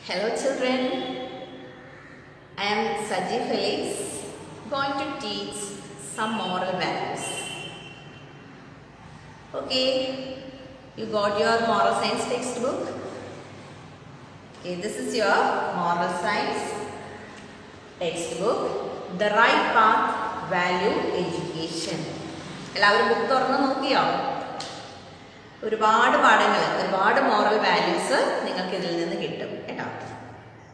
Hello children, I am Saji Felix, going to teach some moral values. Okay, you got your moral science textbook? Okay, this is your moral science textbook, The Right Path, Value Education. എല്ലാവരും book തുറന്ന് നോക്കിയോ? ഒരുപാട് പാഠങ്ങൾ, ഒരുപാട് moral values നിങ്ങൾക്ക് ഇതിൽ നിന്ന് കിട്ടും കേട്ടോ.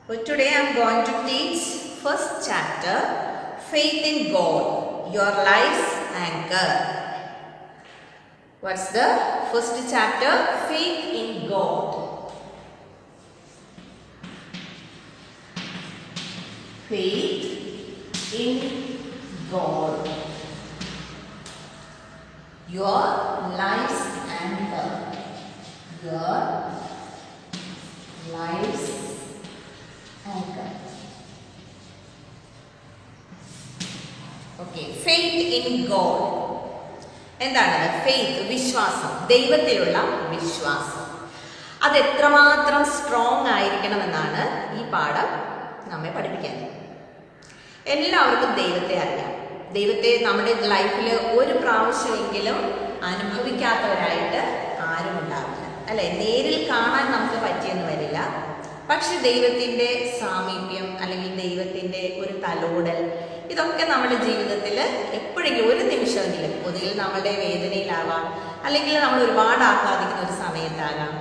So today I am going to teach first chapter, Faith in God, your life's anchor. What's the first chapter? Faith in God. Faith in God, your life's anchor. Your life's anchor. Okay, faith in God. എന്താണ് faith? വിശ്വാസം, ദൈവത്തിലുള്ള വിശ്വാസം. അത് എത്രമാത്രം strong ആയിരിക്കണമെന്നാണ് ഈ പാഠം നമ്മെ പഠിപ്പിക്കുന്നത്. എല്ലാവർക്കും ദൈവത്തെ അറിയാം. ദൈവത്തെ നമ്മുടെ ലൈഫിൽ ഒരു പ്രാവശ്യമെങ്കിലും അനുഭവിക്കാത്തവരായിട്ട് ആരും ഉണ്ടാവില്ല, അല്ലെ? നേരിൽ കാണാൻ നമുക്ക് പറ്റിയെന്ന് വരില്ല, പക്ഷെ ദൈവത്തിൻ്റെ സാമീപ്യം അല്ലെങ്കിൽ ദൈവത്തിൻ്റെ ഒരു തലോടൽ, ഇതൊക്കെ നമ്മുടെ ജീവിതത്തിൽ എപ്പോഴെങ്കിലും ഒരു നിമിഷമെങ്കിലും, ഒന്നുകിൽ നമ്മുടെ വേദനയിലാവാം, അല്ലെങ്കിൽ നമ്മൾ ഒരുപാട് ആഹ്ലാദിക്കുന്ന ഒരു സമയത്താകാം,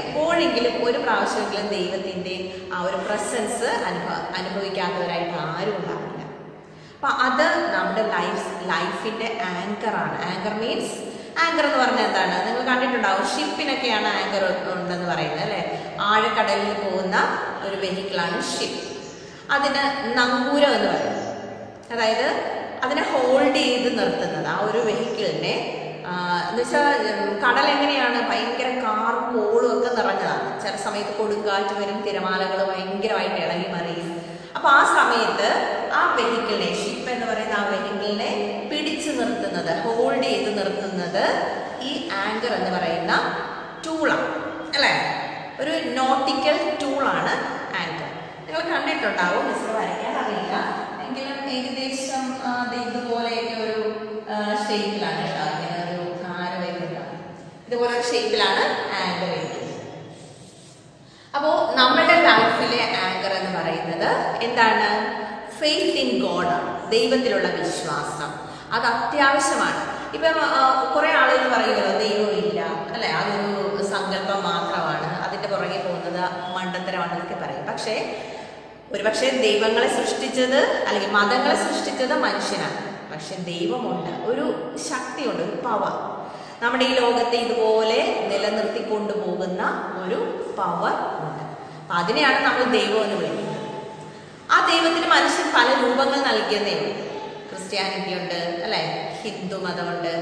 എപ്പോഴെങ്കിലും ഒരു പ്രാവശ്യമെങ്കിലും ദൈവത്തിൻ്റെ ആ ഒരു പ്രസൻസ് അനുഭവിക്കാത്തവരായിട്ട് ആരും ഉണ്ടാവില്ല. അപ്പം അത് നമ്മുടെ ലൈഫിൻ്റെ ആങ്കറാണ്. ആങ്കർ മീൻസ്, ആങ്കർ എന്ന് പറഞ്ഞാൽ എന്താണ്? നിങ്ങൾ കണ്ടിട്ടുണ്ടാവും, ഷിപ്പിനൊക്കെയാണ് ആങ്കർ ഉണ്ടെന്ന് പറയുന്നത്, അല്ലേ? ആഴക്കടലിൽ പോകുന്ന ഒരു വെഹിക്കിളാണ് ഷിപ്പ്. അതിന് നങ്കൂരം എന്ന് പറയും. അതായത് അതിനെ ഹോൾഡ് ചെയ്ത് നിർത്തുന്നത്, ആ ഒരു വെഹിക്കിളിനെ. എന്നുവെച്ചാൽ കടൽ എങ്ങനെയാണ്? ഭയങ്കര കാറും കോളും ഒക്കെ നിറഞ്ഞതാണ്. ചില സമയത്ത് കൊടുങ്കാറ്റ് വരും, തിരമാലകൾ ഭയങ്കരമായിട്ട് ഇളകി മറിയും. അപ്പോൾ ആ സമയത്ത് ആ വെഹിക്കിളിനെ, ഷിപ്പ് എന്ന് പറയുന്ന ആ വെഹിക്കിളിനെ പിടിച്ചു നിർത്തുന്നത്, ഹോൾഡ് ചെയ്ത് നിർത്തുന്നത് ഈ ആങ്കർ എന്ന് പറയുന്ന ടൂളാണ്, അല്ലേ? ഒരു നോട്ടിക്കൽ ടൂളാണ് ആങ്കർ. നിങ്ങൾ കണ്ടിട്ടുണ്ടാവും, മിസ്റ്റർ വരയ്ക്കാൻ അറിയില്ല എങ്കിലും ഏകദേശം ഇതുപോലെയൊക്കെ ഒരു ഷേപ്പിലാണ് കേട്ടോ. ഇങ്ങനെ ഒരു ആര വരുന്നതാണ്, ഇതുപോലെ ഒരു ഷേപ്പിലാണ് ആങ്കർ വരുന്നത്. അപ്പോൾ നമ്മുടെ ലൈഫിലെ ആങ്കർ എന്ന് പറയുന്നത് എന്താണ്? ഫെയ്ത്ത് ഇൻ ഗോഡാണ്, ദൈവത്തിലുള്ള വിശ്വാസം. അത് അത്യാവശ്യമാണ്. ഇപ്പം കുറേ ആളുകൾ പറയുമല്ലോ, ദൈവമില്ല, അല്ലെ? അതൊരു സങ്കല്പം മാത്രമാണ്, അതിൻ്റെ പുറകെ പോകുന്നത് മണ്ടത്തരമാണെന്നൊക്കെ പറയും. പക്ഷേ ദൈവങ്ങളെ സൃഷ്ടിച്ചത്, അല്ലെങ്കിൽ മതങ്ങളെ സൃഷ്ടിച്ചത് മനുഷ്യനാണ്. പക്ഷെ ദൈവമുണ്ട്, ഒരു ശക്തിയുണ്ട്, ഒരു പവർ. നമ്മുടെ ഈ ലോകത്തെ ഇതുപോലെ നിലനിർത്തിക്കൊണ്ടു പോകുന്ന ഒരു പവർ ഉണ്ട്. അപ്പം അതിനെയാണ് നമ്മൾ ദൈവം എന്ന് വിളിക്കുന്നത്. ആ ദൈവത്തിന് മനുഷ്യൻ പല രൂപങ്ങൾ നൽകിയെന്നേ ഉള്ളൂ. ക്രിസ്ത്യാനിറ്റി ഉണ്ട്, അല്ലേ? ഹിന്ദു മതമുണ്ട്,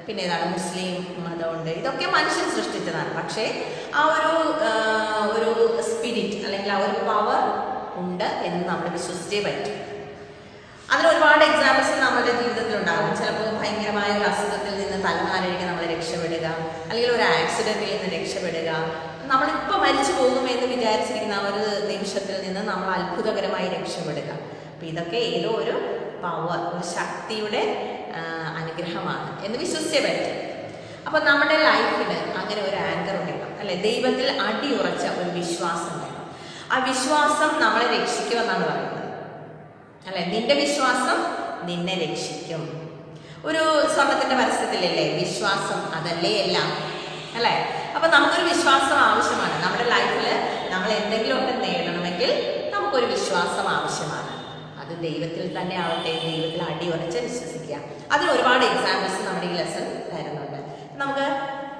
പിന്നെ ഏതാണ്, മുസ്ലിം മതമുണ്ട്. ഇതൊക്കെ മനുഷ്യൻ സൃഷ്ടിച്ചതാണ്. പക്ഷേ ആ ഒരു സ്പിരിറ്റ്, അല്ലെങ്കിൽ ആ ഒരു പവർ ഉണ്ട് എന്ന് നമ്മൾ വിശ്വസിച്ചേ പറ്റും. അതിന് ഒരുപാട് എക്സാമ്പിൾസ് നമ്മുടെ ജീവിതത്തിലുണ്ടാകും. ചിലപ്പോൾ ഭയങ്കരമായ ഒരു അസുഖത്തിൽ നിന്ന് തലനാരിഴയ്ക്ക് നമ്മൾ രക്ഷപ്പെടുക, അല്ലെങ്കിൽ ഒരു ആക്സിഡൻറ്റിൽ നിന്ന് രക്ഷപ്പെടുക, നമ്മളിപ്പോൾ മരിച്ചു പോകുമെന്ന് വിചാരിച്ചിരിക്കുന്ന ആ ഒരു നിമിഷത്തിൽ നിന്ന് നമ്മൾ അത്ഭുതകരമായി രക്ഷപ്പെടുക. അപ്പം ഇതൊക്കെ ഏതോ ഒരു പവർ, ഒരു ശക്തിയുടെ അനുഗ്രഹമാണ് എന്ന് വിശ്വസിച്ചേ പറ്റും. അപ്പം നമ്മുടെ ലൈഫിന് അങ്ങനെ ഒരു ആങ്കർ വേണം, അല്ലെ? ദൈവത്തിൽ അടിയുറച്ച ഒരു വിശ്വാസം വേണം. ആ വിശ്വാസം നമ്മളെ രക്ഷിക്കുമെന്നാണ് പറയുന്നത്, അല്ലെ? നിന്റെ വിശ്വാസം നിന്നെ രക്ഷിക്കും. ഒരു സ്വർണത്തിന്റെ പരസ്യത്തിലല്ലേ, വിശ്വാസം അതല്ലേ എല്ലാം, അല്ലേ? അപ്പൊ നമുക്കൊരു വിശ്വാസം ആവശ്യമാണ്. നമ്മുടെ ലൈഫിൽ നമ്മൾ എന്തെങ്കിലുമൊക്കെ നേടണമെങ്കിൽ നമുക്കൊരു വിശ്വാസം ആവശ്യമാണ്. അത് ദൈവത്തിൽ തന്നെ ആവട്ടെ, ദൈവത്തിൽ അടിയുറച്ച് വിശ്വസിക്കുക. അതിന് ഒരുപാട് എക്സാമ്പിൾസ് നമ്മുടെ ഈ ലെസൺ തരുന്നുണ്ട്. നമുക്ക്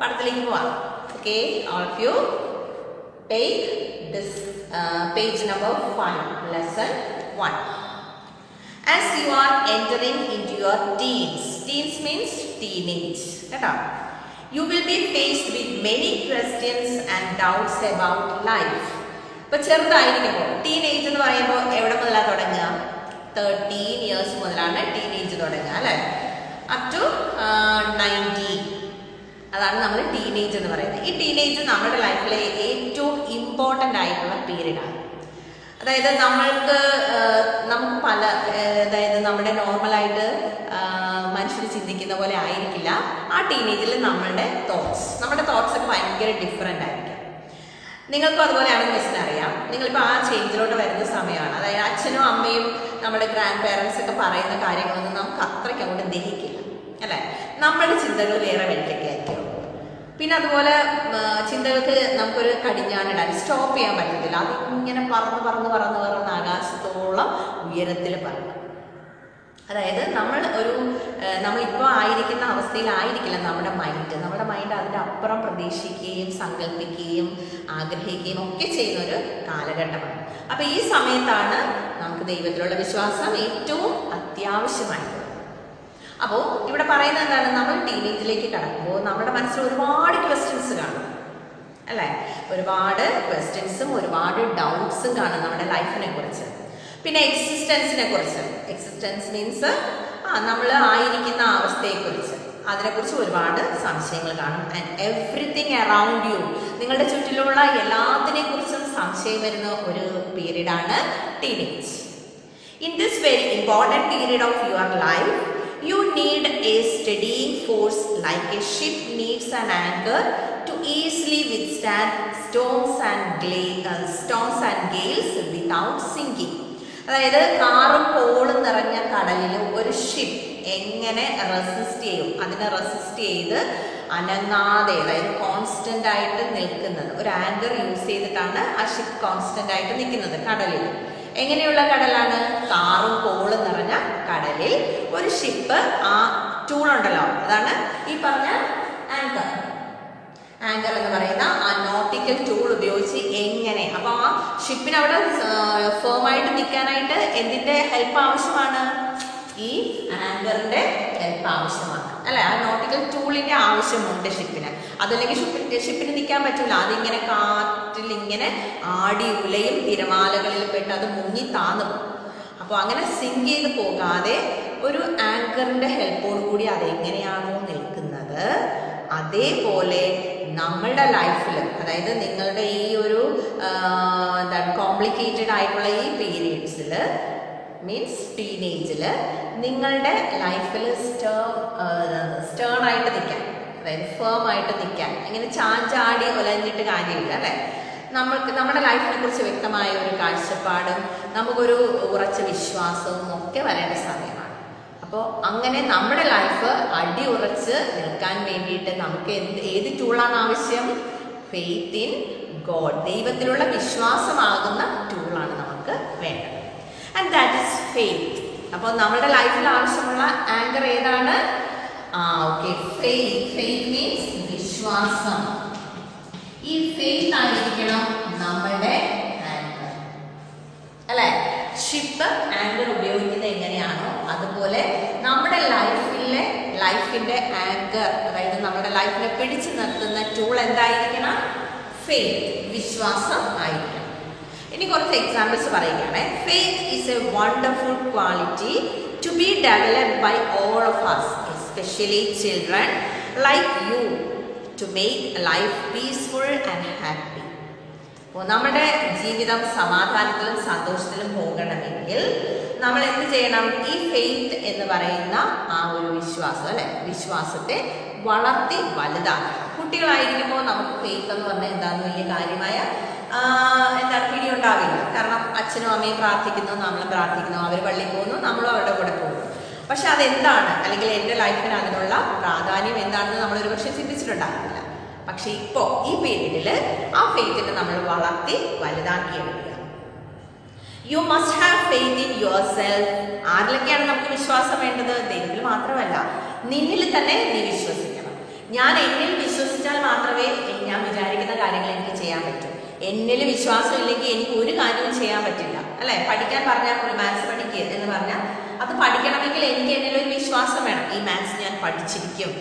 പഠനത്തിലേക്ക് പോവാം. Okay, all of you take this page number 5, lesson 1. As you are entering into your teens means teenage, കേട്ടോ, you will be faced with many questions and doubts about life. ഇപ്പൊ ചെറുതായിരിക്കുമ്പോൾ, teenage എന്ന് പറയുമ്പോൾ എവിടെ മുതലാണ് തുടങ്ങുക? 13 years മുതലാണ് teenage തുടങ്ങുക, അല്ലേ? Up to 19. അതാണ് നമ്മൾ ടീനേജ് എന്ന് പറയുന്നത്. ഈ ടീനേജ് നമ്മുടെ ലൈഫിലെ ഏറ്റവും ഇമ്പോർട്ടൻ്റ് ആയിട്ടുള്ള പീരീഡാണ്. അതായത് നമുക്ക് പല, അതായത് നമ്മുടെ നോർമലായിട്ട് മനുഷ്യർ ചിന്തിക്കുന്ന പോലെ ആയിരിക്കില്ല ആ ടീനേജിൽ നമ്മുടെ തോട്ട്സ് ഒക്കെ ഭയങ്കര ഡിഫറെൻ്റ് ആയിരിക്കും. നിങ്ങൾക്കും അതുപോലെയാണെന്ന് മിസ്സിന് അറിയാം. നിങ്ങളിപ്പോൾ ആ ചേഞ്ചിലോട്ട് വരുന്ന സമയമാണ്. അതായത് അച്ഛനും അമ്മയും നമ്മുടെ ഗ്രാൻഡ് പേരൻസ് ഒക്കെ പറയുന്ന കാര്യങ്ങളൊന്നും നമുക്ക് അത്രയ്ക്ക് അങ്ങോട്ട് ദഹിക്കില്ല, അല്ലേ? നമ്മുടെ ചിന്തകൾ വേറെ വഴിക്കൊക്കെ ആയിരിക്കും. പിന്നെ അതുപോലെ ചിന്തകൾക്ക് നമുക്കൊരു കടിഞ്ഞാണിടാൻ സ്റ്റോപ്പ് ചെയ്യാൻ പറ്റത്തില്ല. അതിങ്ങനെ പറന്ന് ആകാശത്തോളം ഉയരത്തിൽ പറയും. അതായത് നമ്മളിപ്പോൾ ആയിരിക്കുന്ന അവസ്ഥയിലായിരിക്കില്ല നമ്മുടെ മൈൻഡ് അതിൻ്റെ അപ്പുറം പ്രതീക്ഷിക്കുകയും സങ്കല്പിക്കുകയും ആഗ്രഹിക്കുകയും ഒക്കെ ചെയ്യുന്ന ഒരു കാലഘട്ടമാണ്. അപ്പോൾ ഈ സമയത്താണ് നമുക്ക് ദൈവത്തിലുള്ള വിശ്വാസം ഏറ്റവും അത്യാവശ്യമായിട്ടുള്ളത്. അപ്പോൾ ഇവിടെ പറയുന്നത് എന്താണ്? നമ്മൾ ടീനേജിലേക്ക് കടക്കുമ്പോൾ നമ്മുടെ മനസ്സിൽ ഒരുപാട് ക്വസ്റ്റ്യൻസ് കാണും, അല്ലേ? ഒരുപാട് ക്വസ്റ്റ്യൻസും ഒരുപാട് ഡൗട്ട്സും കാണും നമ്മുടെ ലൈഫിനെ കുറിച്ച്. പിന്നെ എക്സിസ്റ്റൻസിനെ കുറിച്ച്. എക്സിസ്റ്റൻസ് മീൻസ് നമ്മൾ ആയിരിക്കുന്ന അവസ്ഥയെക്കുറിച്ച്, അതിനെക്കുറിച്ച് ഒരുപാട് സംശയങ്ങൾ കാണും. ആൻഡ് എവ്രിതിങ് അറൗണ്ട് യു, നിങ്ങളുടെ ചുറ്റിലുള്ള എല്ലാത്തിനെ കുറിച്ചും സംശയം വരുന്ന ഒരു പീരീഡാണ് teenage. In this very important period of your life, you need a steadying force like a ship needs an anchor to easily withstand storms and gales without sinking. അതായത് കാറും കോളും നിറഞ്ഞ കടലിൽ ഒരു ഷിപ്പ് എങ്ങനെ റെസിസ്റ്റ് ചെയ്യും? അതിനെ റെസിസ്റ്റ് ചെയ്ത് അനങ്ങാതെ, അതായത് കോൺസ്റ്റന്റ് ആയിട്ട് നിൽക്കുന്നത്, ഒരു ആങ്കർ യൂസ് ചെയ്തിട്ടാണ് ആ ഷിപ്പ് കോൺസ്റ്റന്റ് ആയിട്ട് നിൽക്കുന്നത് കടലിൽ. എങ്ങനെയുള്ള കടലാണ്? കാറും കോളും നിറഞ്ഞ കടലിൽ ഒരു ഷിപ്പ്, ആ ടൂളുണ്ടല്ലോ, അതാണ് ഈ പറഞ്ഞ ആങ്കർ എന്ന് പറയുന്ന ആ നോട്ടിക്കൽ ടൂൾ ഉപയോഗിച്ച് എങ്ങനെ, അപ്പോൾ ആ ഷിപ്പിന് അവിടെ ഫേമായിട്ട് നിൽക്കാനായിട്ട് എന്തിൻ്റെ ഹെൽപ്പ് ആവശ്യമാണ്? ഈ ആങ്കറിന്റെ ഹെൽപ്പ് ആവശ്യമാണ്, അല്ലെ? ആ നോട്ടിക്കൽ ടൂളിന്റെ ആവശ്യമുണ്ട് ഷിപ്പിന്. അതല്ലെങ്കിൽ ഷിപ്പിന് നിൽക്കാൻ പറ്റൂല. അതിങ്ങനെ കാറ്റിൽ ഇങ്ങനെ ആടി ഉലയും തിരമാലകളിൽ പെട്ട് അത് മുങ്ങി താന്നു പോകും. അപ്പോൾ അങ്ങനെ സിങ്ക് ചെയ്ത് പോകാതെ ഒരു ആങ്കറിന്റെ ഹെൽപ്പോട് കൂടി അതെങ്ങനെയാണോ നിൽക്കുന്നത്, അതേപോലെ നമ്മളുടെ ലൈഫിൽ, അതായത് നിങ്ങളുടെ ഈ ഒരു എന്താണ് കോംപ്ലിക്കേറ്റഡ് ആയിട്ടുള്ള ഈ പീരീഡ്സിൽ, മീൻസ് ടീനേജിൽ, നിങ്ങളുടെ ലൈഫിൽ സ്റ്റേൺ ആയിട്ട് നിൽക്കാൻ, അതായത് ഫേം ആയിട്ട് നിൽക്കാൻ, ഇങ്ങനെ ചാഞ്ചാടി ഒലഞ്ഞിട്ട് കാര്യമില്ല, അല്ലേ? നമ്മുടെ ലൈഫിനെ കുറിച്ച് വ്യക്തമായ ഒരു കാഴ്ചപ്പാടും നമുക്കൊരു ഉറച്ച വിശ്വാസവും ഒക്കെ വരേണ്ട സമയമാണ്. അപ്പോൾ അങ്ങനെ നമ്മുടെ ലൈഫ് അടിയുറച്ച് നിൽക്കാൻ വേണ്ടിയിട്ട് നമുക്ക് ഏത് ടൂളാണ് ആവശ്യം? ഫെയ്ത്ത് ഇൻ ഗോഡ്, ദൈവത്തിലുള്ള വിശ്വാസമാകുന്ന ടൂളാണ് നമുക്ക് വേണ്ടത്. And that is faith. അപ്പോൾ നമ്മുടെ ലൈഫിൽ ആവശ്യമുള്ള ആങ്കർ ഏതാണ്? ഓക്കെ, ഫെയ്ത്ത് മീൻസ് വിശ്വാസം. ഈ ഫെയ്ത്ത് ആയിരിക്കണം നമ്മുടെ ആങ്കർ, അല്ലെ? ഷിപ്പ് ആങ്കർ ഉപയോഗിക്കുന്നത് എങ്ങനെയാണോ അതുപോലെ നമ്മുടെ ലൈഫിന്റെ ആങ്കർ, അതായത് നമ്മുടെ ലൈഫിനെ പിടിച്ചു നിർത്തുന്ന ടൂൾ എന്തായിരിക്കണം? ഫെയ്ത്ത്, വിശ്വാസം ആയിരിക്കണം. ഇനി കുറച്ച് എക്സാമ്പിൾസ് പറയുകയാണ്. Faith is a wonderful quality to be developed by all of us, especially children like you, to make life peaceful and happy. അപ്പോൾ നമ്മുടെ ജീവിതം സമാധാനത്തിലും സന്തോഷത്തിലും പോകണമെങ്കിൽ നമ്മൾ എന്ത് ചെയ്യണം? ഈ ഫെയ്ത്ത് എന്ന് പറയുന്ന ആ ഒരു വിശ്വാസം, അല്ലെ, വിശ്വാസത്തെ വളർത്തി വലുതാക്കണം. കുട്ടികളായിരിക്കുമ്പോൾ നമുക്ക് ഫെയ്ത്ത് എന്ന് പറഞ്ഞാൽ എന്താണെന്ന് വലിയ കാര്യമായ പിടിയുണ്ടാവില്ല. കാരണം അച്ഛനും അമ്മയും പ്രാർത്ഥിക്കുന്നു, നമ്മളും പ്രാർത്ഥിക്കുന്നു, അവർ പള്ളിയിൽ പോകുന്നു, നമ്മളും അവരുടെ കൂടെ പോകുന്നു. പക്ഷെ അതെന്താണ്, അല്ലെങ്കിൽ എൻ്റെ ലൈഫിന് അതിനുള്ള പ്രാധാന്യം എന്താണെന്ന് നമ്മൾ ഒരുപക്ഷെ ചിന്തിച്ചിട്ടുണ്ടാകില്ല. പക്ഷെ ഇപ്പോൾ ഈ പീരീഡിൽ ആ ഫെയ്ത്തിനെ നമ്മൾ വളർത്തി വലുതാക്കിയെടുക്കുക. You must have faith in your self. ആരിലൊക്കെയാണ് നമുക്ക് വിശ്വാസം വേണ്ടത്? ദൈവത്തിൽ മാത്രമല്ല, നിന്നിൽ തന്നെ നീ വിശ്വസിക്കണം. ഞാൻ എന്നിൽ വിശ്വസിച്ചാൽ മാത്രമേ ഞാൻ വിചാരിക്കുന്ന കാര്യങ്ങൾ എനിക്ക് ചെയ്യാൻ പറ്റൂ. എന്നിൽ വിശ്വാസം ഇല്ലെങ്കിൽ എനിക്ക് ഒരു കാര്യവും ചെയ്യാൻ പറ്റില്ല, അല്ലെ? പഠിക്കാൻ പറഞ്ഞാൽ പോലും മാത്സ് പഠിക്കുക എന്ന് പറഞ്ഞാൽ അത് പഠിക്കണമെങ്കിൽ എനിക്ക് എന്നിലൊരു വിശ്വാസം വേണം. ഈ മാത്സ് ഞാൻ പഠിച്ചിരിക്കും,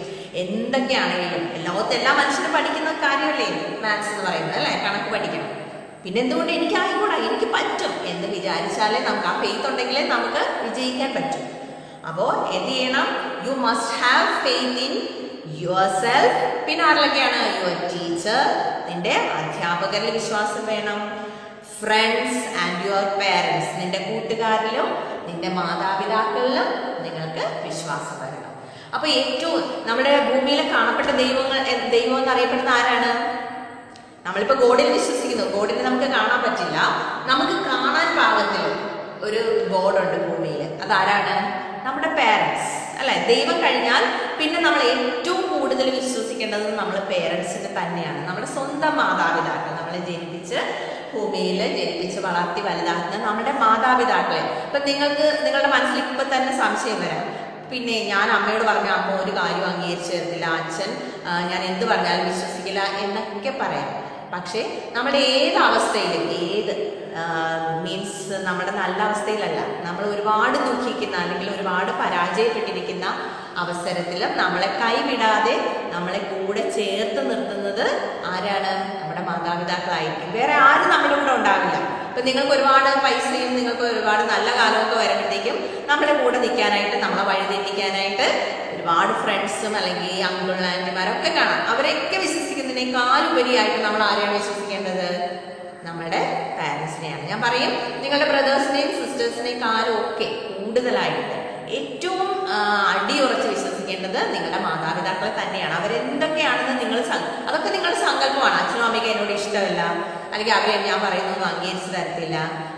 എന്തൊക്കെയാണെങ്കിലും. ലോകത്ത് എല്ലാ മനുഷ്യരും പഠിക്കുന്ന കാര്യമല്ലേ മാത്സ് എന്ന് പറയുന്നത്, അല്ലെ? കണക്ക് പഠിക്കണം. പിന്നെ എന്തുകൊണ്ട് എനിക്കായിക്കൂടാ, എനിക്ക് പറ്റും എന്ന് വിചാരിച്ചാലേ നമുക്ക് ആ ഫെയ്ത്ത് ഉണ്ടെങ്കിലേ നമുക്ക് വിജയിക്കാൻ പറ്റും. അപ്പോൾ എന്ത് ചെയ്യണം? U must have faith in yourself, പിന്നെ ആരിലൊക്കെയാണ്? യുവർ ടീച്ചർ, നിന്റെ അധ്യാപകരിൽ വിശ്വാസം വേണം. ഫ്രണ്ട്സ് ആൻഡ് യുവർ പേരൻസ്, നിന്റെ കൂട്ടുകാരിലും നിന്റെ മാതാപിതാക്കളിലും നിങ്ങൾക്ക് വിശ്വാസം വരണം. അപ്പൊ ഏറ്റവും നമ്മുടെ ഭൂമിയിൽ കാണപ്പെട്ട ദൈവം എന്നറിയപ്പെടുന്ന ആരാണ്? നമ്മളിപ്പോ ഗോഡിൽ വിശ്വസിക്കുന്നു. ഗോഡിനെ നമുക്ക് കാണാൻ പറ്റില്ല. നമുക്ക് കാണാൻ പാകത്തിൽ ഒരു ഗോഡുണ്ട് ഭൂമിയിൽ. അതാരാണ്? നമ്മുടെ പേരൻസ് അല്ലെ? ദൈവം കഴിഞ്ഞാൽ പിന്നെ നമ്മൾ ഏറ്റവും കൂടുതൽ വിശ്വസിക്കേണ്ടത് നമ്മുടെ പേരൻസിന് തന്നെയാണ്. നമ്മുടെ സ്വന്തം മാതാപിതാക്കൾ, നമ്മളെ ഭൂമിയിൽ ജനിപ്പിച്ച് വളർത്തി വലുതാക്കുന്ന നമ്മുടെ മാതാപിതാക്കളെ. ഇപ്പൊ നിങ്ങളുടെ മനസ്സിൽ ഇപ്പൊ തന്നെ സംശയം വരാം, പിന്നെ ഞാൻ അമ്മയോട് പറഞ്ഞ അമ്മ ഒരു കാര്യം അംഗീകരിച്ചു തരത്തില്ല, അച്ഛൻ ഞാൻ എന്ത് പറഞ്ഞാലും വിശ്വസിക്കില്ല എന്നൊക്കെ പറയാം. പക്ഷേ നമ്മുടെ ഏത് അവസ്ഥയിലും, മീൻസ് നമ്മുടെ നല്ല അവസ്ഥയിലല്ല, നമ്മൾ ഒരുപാട് ദുഃഖിക്കുന്ന അല്ലെങ്കിൽ ഒരുപാട് പരാജയപ്പെട്ടിരിക്കുന്ന അവസരത്തിലും നമ്മളെ കൈവിടാതെ നമ്മളെ കൂടെ ചേർത്ത് നിർത്തുന്നത് ആരാണ്? നമ്മുടെ മാതാപിതാക്കളായിരിക്കും. വേറെ ആരും നമ്മുടെ കൂടെ ഉണ്ടാവില്ല. ഇപ്പൊ നിങ്ങൾക്ക് ഒരുപാട് പൈസയും നിങ്ങൾക്ക് ഒരുപാട് നല്ല കാലമൊക്കെ വരുമ്പോഴത്തേക്കും നമ്മുടെ കൂടെ നിൽക്കാനായിട്ട്, നമ്മളെ വഴിതെറ്റിക്കാനായിട്ട് ഒരുപാട് ഫ്രണ്ട്സും അല്ലെങ്കിൽ അങ്കിൾ ആന്റിമാരൊക്കെ കാണാം. അവരൊക്കെ വിശ്വസിക്കുന്നതിനേക്കാളുപരിയായിട്ട് നമ്മൾ ആരെയാണ് വിശ്വസിക്കേണ്ടത്? നമ്മുടെ പാരൻസിനെയാണ്. ഞാൻ പറയും, നിങ്ങളുടെ ബ്രദേഴ്സിനെയും സിസ്റ്റേഴ്സിനേക്കാളും ഒക്കെ കൂടുതലായിട്ട് ഏറ്റവും അടിയുറച്ച് വിശ്വസിക്കേണ്ടത് നിങ്ങളുടെ മാതാപിതാക്കളെ തന്നെയാണ്. അവരെന്തൊക്കെയാണെന്ന് അതൊക്കെ നിങ്ങളുടെ സങ്കല്പമാണ്. അച്ഛനും അമ്മയ്ക്ക് എന്നോട് ഇഷ്ടമല്ല, അല്ലെങ്കിൽ അവരെ ഞാൻ പറയുന്നൊന്നും അംഗീകരിച്ച് തരത്തില്ല,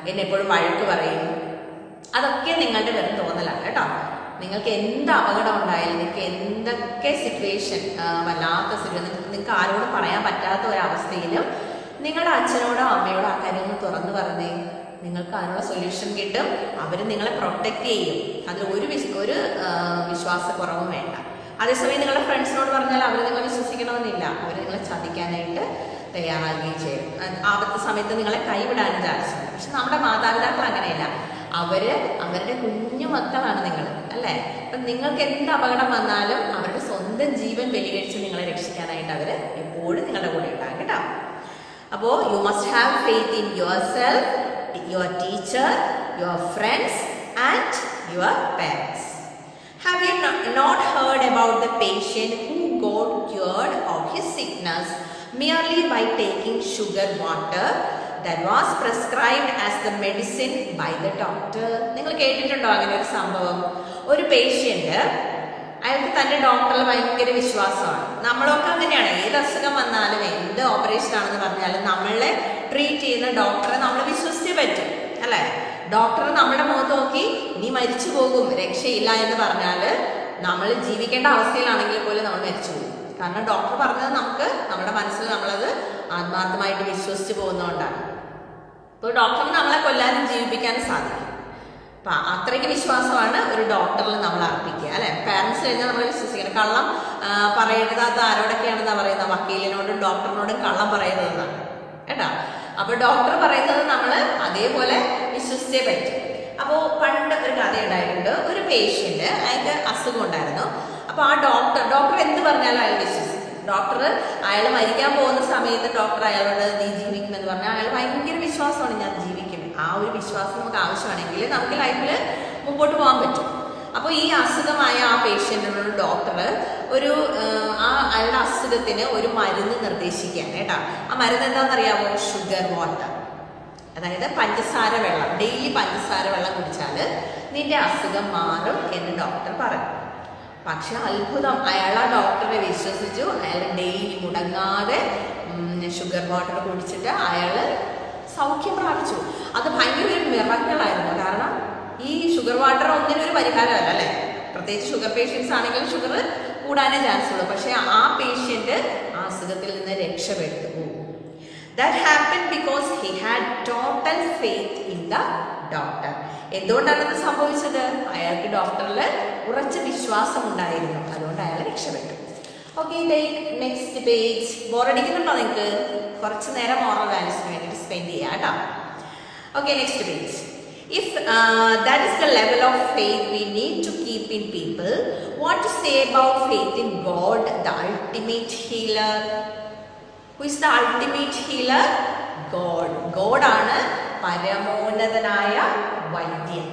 എന്നെ എപ്പോഴും വഴക്ക് പറയും, അതൊക്കെ നിങ്ങളുടെ വെറും തോന്നലാണ് കേട്ടോ. നിങ്ങൾക്ക് എന്ത് അപകടം ഉണ്ടായാലും, നിങ്ങൾക്ക് എന്തൊക്കെ സിറ്റുവേഷൻ, വല്ലാത്ത സിറ്റുവേഷൻ, നിങ്ങൾക്ക് ആരോടും പറയാൻ പറ്റാത്ത ഒരവസ്ഥയിലും നിങ്ങളുടെ അച്ഛനോടോ അമ്മയോടോ ആ കാര്യം ഒന്ന് തുറന്നു പറഞ്ഞേ, നിങ്ങൾക്ക് അതിനുള്ള സൊല്യൂഷൻ കിട്ടും. അവർ നിങ്ങളെ പ്രൊട്ടക്റ്റ് ചെയ്യും. അതിൽ ഒരു വിശ്വാസക്കുറവും വേണ്ട. അതേസമയം നിങ്ങളുടെ ഫ്രണ്ട്സിനോട് പറഞ്ഞാൽ അവർ നിങ്ങളെ വിശ്വസിക്കണമെന്നില്ല, അവർ നിങ്ങളെ ചതിക്കാനായിട്ട് തയ്യാറാകുകയും ചെയ്യും. ആപത്ത് സമയത്ത് നിങ്ങളെ കൈവിടാനും ചാൻസുണ്ട്. പക്ഷെ നമ്മുടെ മാതാപിതാക്കൾ അങ്ങനെയല്ല. അവരുടെ കുഞ്ഞു മക്കളാണ് നിങ്ങൾ, അല്ലേ? അപ്പം നിങ്ങൾക്ക് എന്ത് അപകടം വന്നാലും അവരുടെ സ്വന്തം ജീവൻ ബലികഴിച്ച് നിങ്ങളെ രക്ഷിക്കാനായിട്ട് അവർ എപ്പോഴും നിങ്ങളുടെ കൂടെ ഉണ്ടാകും കേട്ടോ. അപ്പോൾ you must have faith in your self, your teacher, your friends and your parents. Have you not heard about the patient who got cured of his sickness merely by taking sugar water that was prescribed as the medicine by the doctor? നിങ്ങൾ കേട്ടിട്ടുണ്ടോ അങ്ങനെ ഒരു സംഭവം? ഒരു patient, അയാൾക്ക് തന്റെ ഡോക്ടറിൽ ഭയങ്കര വിശ്വാസമാണ്. നമ്മളൊക്കെ അങ്ങനെയാണ്. ഏത് അസുഖം വന്നാലും, എന്ത് ഓപ്പറേഷൻ ആണെന്ന് പറഞ്ഞാലും നമ്മളെ ട്രീറ്റ് ചെയ്യുന്ന ഡോക്ടറെ നമ്മൾ വിശ്വസിച്ചേ പറ്റും, അല്ലേ? ഡോക്ടർ നമ്മുടെ മുഖത്ത് നോക്കി നീ മരിച്ചു പോകും, രക്ഷയില്ല എന്ന് പറഞ്ഞാൽ നമ്മൾ ജീവിക്കേണ്ട അവസ്ഥയിലാണെങ്കിൽ പോലും നമ്മൾ മരിച്ചു പോകും. കാരണം ഡോക്ടർ പറഞ്ഞത് നമ്മുടെ മനസ്സിൽ നമ്മളത് ആത്മാർത്ഥമായിട്ട് വിശ്വസിച്ച് പോകുന്നതുകൊണ്ടാണ്. ഇപ്പോൾ ഡോക്ടറിന് നമ്മളെ കൊല്ലാനും ജീവിപ്പിക്കാനും സാധിക്കും. അപ്പം അത്രയ്ക്ക് വിശ്വാസമാണ് ഒരു ഡോക്ടറിൽ നമ്മൾ അർപ്പിക്കുക, അല്ലെ? പാരൻസ് കഴിഞ്ഞാൽ നമ്മൾ വിശ്വസിക്കണം. കള്ളം പറയരുത്, അത് ആരോടൊക്കെയാണെന്നാ പറയുന്നത്? വക്കീലിനോടും ഡോക്ടറിനോടും കള്ളം പറയുന്നതെന്നാണ് കേട്ടോ. അപ്പൊ ഡോക്ടർ പറയുന്നത് നമ്മൾ അതേപോലെ വിശ്വസിച്ചേ പറ്റും. അപ്പോൾ പണ്ട് ഒരു കഥ ഉണ്ടായിട്ടുണ്ട്. ഒരു പേഷ്യന്റ്, അയാൾക്ക് അസുഖം ഉണ്ടായിരുന്നു. അപ്പൊ ആ ഡോക്ടർ എന്ത് പറഞ്ഞാലും അയാൾ വിശ്വസിക്കും. ഡോക്ടർ അയാൾ മരിക്കാൻ പോകുന്ന സമയത്ത് ഡോക്ടർ അയാളോട് നീ ജീവിക്കുമെന്ന് പറഞ്ഞാൽ അയാൾ ഭയങ്കര വിശ്വാസമാണ്, ഞാൻ ജീവിക്കും. ആ ഒരു വിശ്വാസം നമുക്ക് ആവശ്യമാണെങ്കിൽ നമുക്ക് ലൈഫിൽ മുമ്പോട്ട് പോകാൻ പറ്റും. അപ്പോൾ ഈ അസുഖമായ ആ പേഷ്യന്റിനോട് ഡോക്ടർ അയാളുടെ അസുഖത്തിന് ഒരു മരുന്ന് നിർദ്ദേശിക്കുകയാണ് കേട്ടോ. ആ മരുന്ന് എന്താണെന്നറിയാമോ? ഷുഗർ വാട്ടർ, അതായത് പഞ്ചസാര വെള്ളം. ഡെയിലി പഞ്ചസാര വെള്ളം കുടിച്ചാൽ നിന്റെ അസുഖം മാറും എന്ന് ഡോക്ടർ പറഞ്ഞു. പക്ഷെ അത്ഭുതം, അയാൾ ആ ഡോക്ടറെ വിശ്വസിച്ചു. അയാൾ ഡെയിലി മുടങ്ങാതെ ഷുഗർ വാട്ടർ കുടിച്ചിട്ട് അയാൾ സൗഖ്യം പ്രാപിച്ചു. അത് ഭയങ്കര ഒരു മിറക്കിളായിരുന്നു. കാരണം ഈ ഷുഗർ വാട്ടർ ഒന്നിനൊരു പരിഹാരമല്ല, അല്ലേ? പ്രത്യേകിച്ച് ഷുഗർ പേഷ്യൻസ് ആണെങ്കിൽ ഷുഗർ കൂടാനേ ചാൻസ് ഉള്ളൂ. പക്ഷെ ആ പേഷ്യന്റ് ആ അസുഖത്തിൽ നിന്ന് രക്ഷപ്പെട്ടു. That happened because he had total faith in the doctor. എന്തുകൊണ്ടാണ് ഇത് സംഭവിച്ചത്? അയാൾക്ക് ഡോക്ടറിൽ ഉറച്ച വിശ്വാസം ഉണ്ടായിരുന്നു. അതുകൊണ്ട് അയാൾ രക്ഷപ്പെട്ടു. Okay, next page. ബോറടിക്കുന്നുണ്ടോ നിങ്ങൾക്ക്? കുറച്ച് നേരം മോറൽ വാല്യൂസിന് വേണ്ടിയിട്ട് സ്പെൻഡ് ചെയ്യാം കേട്ടോ. Okay, next page. If that is the level of faith we need to keep in people, what to say about faith in God, the ultimate healer? Who is the ultimate healer? God. God ആണ് പരമോന്നതനായ വൈദ്യൻ.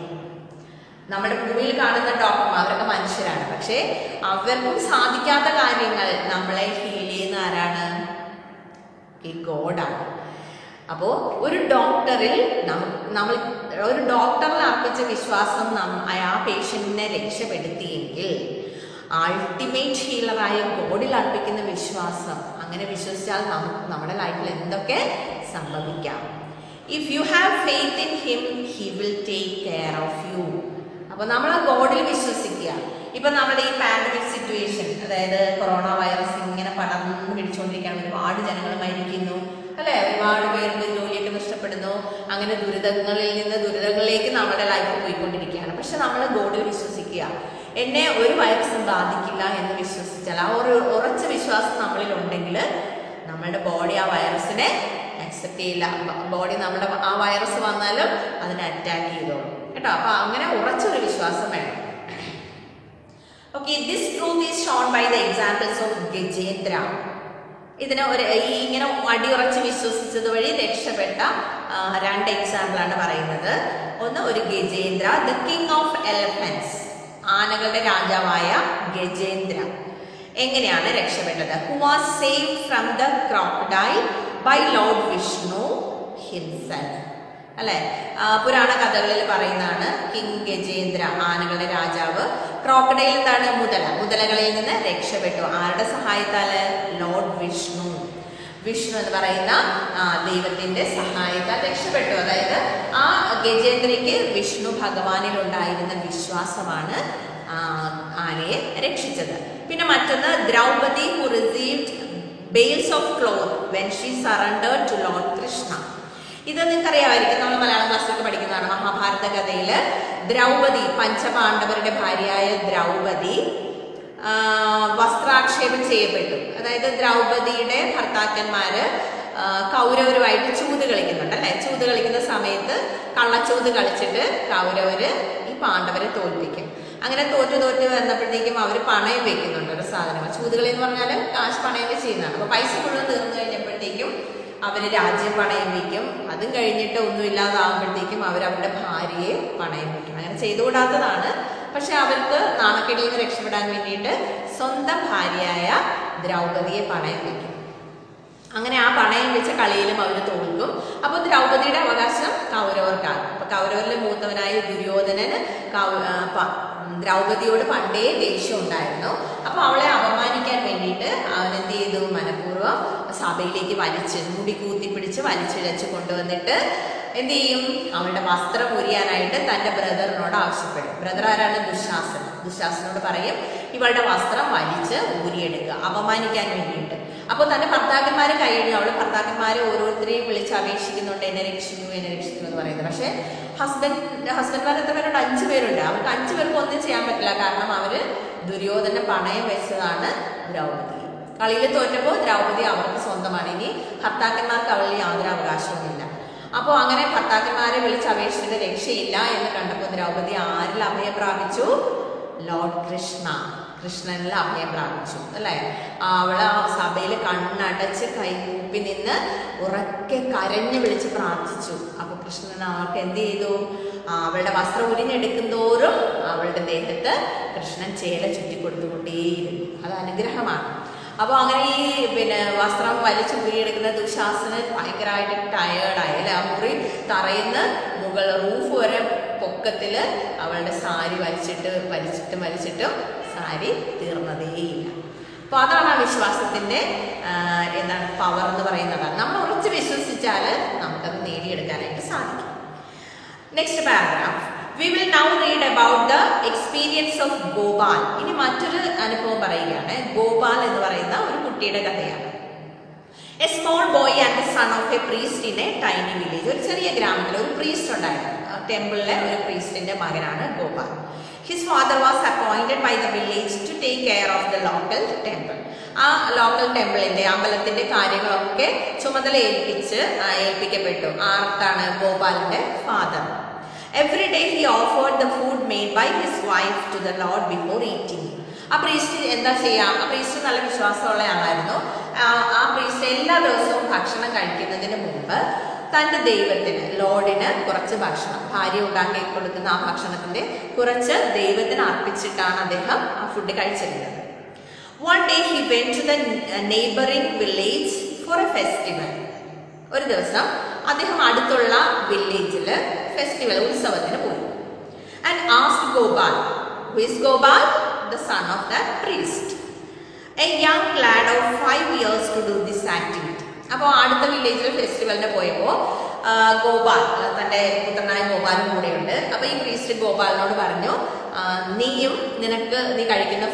നമ്മുടെ ഭൂമിയിൽ കാണുന്ന ഡോക്ടർമാർ അവരൊക്കെ മനുഷ്യരാണ്, പക്ഷേ അവർക്കും സാധിക്കാത്ത കാര്യങ്ങൾ നമ്മളെ ഹീൽ ചെയ്യുന്ന ആരാണ്? ഈ ഗോഡാണ്. അപ്പോൾ ഒരു ഡോക്ടറിൽ നമ്മൾ ഒരു ഡോക്ടറിൽ അർപ്പിച്ച വിശ്വാസം ആ പേഷ്യന്റിനെ രക്ഷപ്പെടുത്തിയെങ്കിൽ അൾട്ടിമേറ്റ് ഹീലറായ ഗോഡിൽ അർപ്പിക്കുന്ന വിശ്വാസം, അങ്ങനെ വിശ്വസിച്ചാൽ നമ്മുടെ ലൈഫിൽ എന്തൊക്കെ സംഭവിക്കാം. If you have faith in him he will take care of you. അപ്പോൾ നമ്മൾ ആ ഗോഡിൽ വിശ്വസിക്കുക. ഇപ്പം നമ്മുടെ ഈ പാൻഡമിക് സിറ്റുവേഷൻ, അതായത് കൊറോണ വൈറസ് ഇങ്ങനെ പടർന്നു പിടിച്ചുകൊണ്ടിരിക്കുകയാണ്, ഒരുപാട് ജനങ്ങൾ മരിക്കുന്നു അല്ലെ, ഒരുപാട് പേർക്ക് ജോലിയൊക്കെ നഷ്ടപ്പെടുന്നു. അങ്ങനെ ദുരിതങ്ങളിൽ നിന്ന് ദുരിതങ്ങളിലേക്ക് നമ്മുടെ ലൈഫ് പോയിക്കൊണ്ടിരിക്കുകയാണ്. പക്ഷെ നമ്മൾ ഗോഡിൽ വിശ്വസിക്കുക. എന്നെ ഒരു വൈറസും ബാധിക്കില്ല എന്ന് വിശ്വസിച്ചാൽ, ആ ഒരു ഉറച്ച വിശ്വാസം നമ്മളിൽ ഉണ്ടെങ്കിൽ നമ്മളുടെ ബോഡി ആ വൈറസിനെ അക്സെപ്റ്റ് ചെയ്യില്ല. ബോഡി നമ്മുടെ ആ വൈറസ് വന്നാലും അതിനെ അറ്റാക്ക് ചെയ്തോളും കേട്ടോ. അപ്പൊ അങ്ങനെ ഉറച്ചൊരു വിശ്വാസം വേണം. Okay, this truth is shown by the examples of Gajendra. ഇതിനെ ഇങ്ങനെ അടിയുറച്ച് വിശ്വസിച്ചത് വഴി രക്ഷപ്പെട്ട 2 എക്സാമ്പിളാണ് പറയുന്നത്. ഒന്ന്, ഒരു Gajendra, the king of elephants, ആനകളുടെ രാജാവായ ഗജേന്ദ്ര എങ്ങനെയാണ് രക്ഷപ്പെട്ടത്? Who was saved from the crocodile by Lord Vishnu himself. അല്ലെ, പുരാണ കഥകളിൽ പറയുന്നതാണ്. കിങ് ഗജേന്ദ്ര, ആനകളുടെ രാജാവ്, ക്രോക്കഡൈൽ എന്താണ്? മുതലകളിൽ നിന്ന് രക്ഷപ്പെട്ടു. ആരുടെ സഹായത്താല്? ലോർഡ് വിഷ്ണു. വിഷ്ണു എന്ന് പറയുന്ന ദൈവത്തിന്റെ സഹായത്താൽ രക്ഷപ്പെട്ടു. അതായത് ആ ഗജേന്ദ്രയ്ക്ക് വിഷ്ണു ഭഗവാനിൽ ഉണ്ടായിരുന്ന വിശ്വാസമാണ് ആനയെ രക്ഷിച്ചത്. പിന്നെ മറ്റൊന്ന്, Draupadi who received bales of cloth when she surrendered to Lord Krishna. ഇത് നിങ്ങൾക്ക് അറിയാമായിരിക്കും, നമ്മൾ മലയാളം ക്ലാസ്സിലൊക്കെ പഠിക്കുന്നതാണ്. മഹാഭാരത കഥയില് ദ്രൗപദി, പഞ്ചപാണ്ഡവരുടെ ഭാര്യയായ ദ്രൗപദി വസ്ത്രാക്ഷേപം ചെയ്യപ്പെട്ടു. അതായത് ദ്രൗപദിയുടെ ഭർത്താക്കന്മാര് കൗരവരുമായിട്ട് ചൂത് കളിക്കുന്നുണ്ട് അല്ലെ. ചൂത് കളിക്കുന്ന സമയത്ത് കള്ളച്ചൂത് കളിച്ചിട്ട് കൗരവര് ഈ പാണ്ഡവരെ തോൽപ്പിക്കും. അങ്ങനെ തോറ്റു വന്നപ്പോഴത്തേക്കും അവർ പണയം വെക്കുന്നുണ്ട് ഒരു സാധനം. ചൂതുകളി എന്ന് പറഞ്ഞാൽ കാശ് പണയം വെച്ച് ചെയ്യുന്നതാണ്. അപ്പൊ പൈസ മുഴുവൻ തീർന്നു കഴിഞ്ഞപ്പോഴത്തേക്കും അവര് രാജ്യം പണയം വയ്ക്കും. അതും കഴിഞ്ഞിട്ട് ഒന്നുമില്ലാതാകുമ്പോഴത്തേക്കും അവരവരുടെ ഭാര്യയെ പണയം വയ്ക്കും. അങ്ങനെ ചെയ്തുകൂടാത്തതാണ്. പക്ഷെ അവർക്ക് നാണക്കേടിൽ നിന്ന് രക്ഷപ്പെടാൻ വേണ്ടിയിട്ട് സ്വന്തം ഭാര്യയായ ദ്രൗപദിയെ പണയം വയ്ക്കും. അങ്ങനെ ആ പണയം വെച്ച കളിയിലും അവർ തോൽക്കും. അപ്പൊ ദ്രൗപദിയുടെ അവകാശം കൗരവർക്കാണ്. അപ്പൊ കൗരവരിലെ മൂത്തവനായ ദുര്യോധനന് ദ്രൗപദിയോട് പണ്ടേ ദേഷ്യം ഉണ്ടായിരുന്നു. അപ്പൊ അവളെ അപമാനിക്കാൻ വേണ്ടിയിട്ട് അവൻ എന്ത് ചെയ്തു? മനഃപൂർവ്വം സഭയിലേക്ക് മുടി കൂത്തിപ്പിടിച്ച് വലിച്ചിഴച്ച് കൊണ്ടുവന്നിട്ട് എന്ത് ചെയ്യും? അവളുടെ വസ്ത്രം ഉരിയാനായിട്ട് തന്റെ ബ്രദറിനോട് ആവശ്യപ്പെടും. ബ്രദർ ആരാണ്? ദുശാസൻ. ദുശാസനോട് പറയും ഇവളുടെ വസ്ത്രം വലിച്ച് ഊരിയെടുക്കുക, അപമാനിക്കാൻ വേണ്ടിയിട്ട്. അപ്പോൾ തന്റെ ഭർത്താക്കന്മാരെ കഴിഞ്ഞു. അവള് ഭർത്താക്കന്മാരെ ഓരോരുത്തരെയും വിളിച്ച് അപേക്ഷിക്കുന്നുണ്ട്, എന്നെ രക്ഷിക്കൂ എന്ന് പറയുന്നത്. പക്ഷെ ഹസ്ബൻഡ്മാർ എത്ര പേരുണ്ട്? 5 പേരുണ്ട്. അവർക്ക് 5 പേർക്ക് ഒന്നും ചെയ്യാൻ പറ്റില്ല. കാരണം അവര് ദുര്യോധന പണയം വെച്ചതാണ് ദ്രൗപദി. കളിയിൽ തോറ്റപ്പോൾ ദ്രൗപദി അവർക്ക് സ്വന്തമാണ്. ഇനി ഭർത്താക്കന്മാർക്ക് അവളിൽ യാതൊരു അവകാശവുമില്ല. അപ്പോൾ അങ്ങനെ ഭർത്താക്കന്മാരെ വിളിച്ച് അപേക്ഷിച്ചിട്ട് രക്ഷയില്ല എന്ന് കണ്ടപ്പോൾ ദ്രൗപദി ആരിൽ അഭയം പ്രാപിച്ചു? ലോർഡ് കൃഷ്ണനിൽ അഭയം പ്രാപിച്ചു അല്ലെ. അവള് ആ സഭയിൽ കണ്ണടച്ച് കൈകൂപ്പി നിന്ന് ഉറക്കെ കരഞ്ഞു വിളിച്ച് പ്രാർത്ഥിച്ചു. അപ്പൊ കൃഷ്ണൻ അവൾക്ക് എന്ത് ചെയ്തു? അവളുടെ വസ്ത്രം ഉരിഞ്ഞെടുക്കും തോറും അവളുടെ ദേഹത്ത് കൃഷ്ണൻ ചേല ചുറ്റിക്കൊടുത്തുകൊണ്ടേയിരുന്നു. അത് അനുഗ്രഹമാണ്. അപ്പോൾ അങ്ങനെ ഈ വസ്ത്രം വലിച്ചു ഊരിയെടുക്കുന്ന ദുശാസനൻ ഭയങ്കരമായിട്ട് ടയേർഡായി അല്ലെ. ആ മുറി തറയുന്ന റൂഫ് വരെ പൊക്കത്തില് അവളുടെ സാരി വലിച്ചിട്ടും സാരി തീർന്നതേയില്ല. അപ്പൊ അതാണ് ആ വിശ്വാസത്തിന്റെ പവർ എന്ന് പറയുന്നത്. നമ്മൾ ഉറച്ച് വിശ്വസിച്ചാൽ നമുക്കത് നേടിയെടുക്കാനായിട്ട് സാധിക്കും. Next paragraph. We will now read about the experience of Gopal. ഇനി മറ്റൊരു അനുഭവം പറയുകയാണ്. ഗോപാൽ എന്ന് പറയുന്ന ഒരു കുട്ടിയുടെ കഥയാണ്. A small boy and the son of a priest in a tiny village. ഒരു ചെറിയ ഗ്രാമത്തിൽ ഒരു പ്രീസ്റ്റ് ഉണ്ടായിരുന്നു. ടെമ്പിളിലെ ഒരു പ്രീസ്റ്റിന്റെ മകനാണ് Gopal. His father was appointed by the village to take care of the local temple. ആ ലോക്കൽ ടെമ്പിളിന്റെ അമ്പലത്തിന്റെ കാര്യങ്ങളൊക്കെ ചുമതല ഏൽപ്പിക്കപ്പെട്ടു. ആർക്കാണ്? ഗോപാലിന്റെ father. Every day he offered the food made by his wife to the Lord before eating. ആ priest എന്താ ചെയ്യാം? ആ priest നല്ല വിശ്വാസമുള്ള ആളായിരുന്നു. ആ പ്രീസ്റ്റ് എല്ലാ ദിവസവും ഭക്ഷണം കഴിക്കുന്നതിന് മുമ്പ് തൻ്റെ ദൈവത്തിന് ലോർഡിന് കുറച്ച് ഭക്ഷണം, ഭാര്യ ഉണ്ടാക്കി കൊടുക്കുന്ന ആ ഭക്ഷണത്തിൻ്റെ കുറച്ച് ദൈവത്തിന് അർപ്പിച്ചിട്ടാണ് അദ്ദേഹം ആ food കഴിച്ചിരുന്നത്. One day he went to the neighboring village for a festival. ഒരു ദിവസം അദ്ദേഹം അടുത്തുള്ള വില്ലേജിൽ ഫെസ്റ്റിവൽ, ഉത്സവത്തിന് പോയി. And asked Gopal, who is Gopal? The son of the priest, a young lad of 5 years, to do this activity. അപ്പോൾ അടുത്ത വില്ലേജിൽ ഫെസ്റ്റിവലിന് പോയപ്പോൾ ഗോപാൽ, തൻ്റെ പുത്രനായ ഗോപാലും കൂടെയുണ്ട്. അപ്പോൾ ഈ പ്രീസ്റ്റ് ഗോപാലിനോട് പറഞ്ഞു, നീ കഴിക്കുന്ന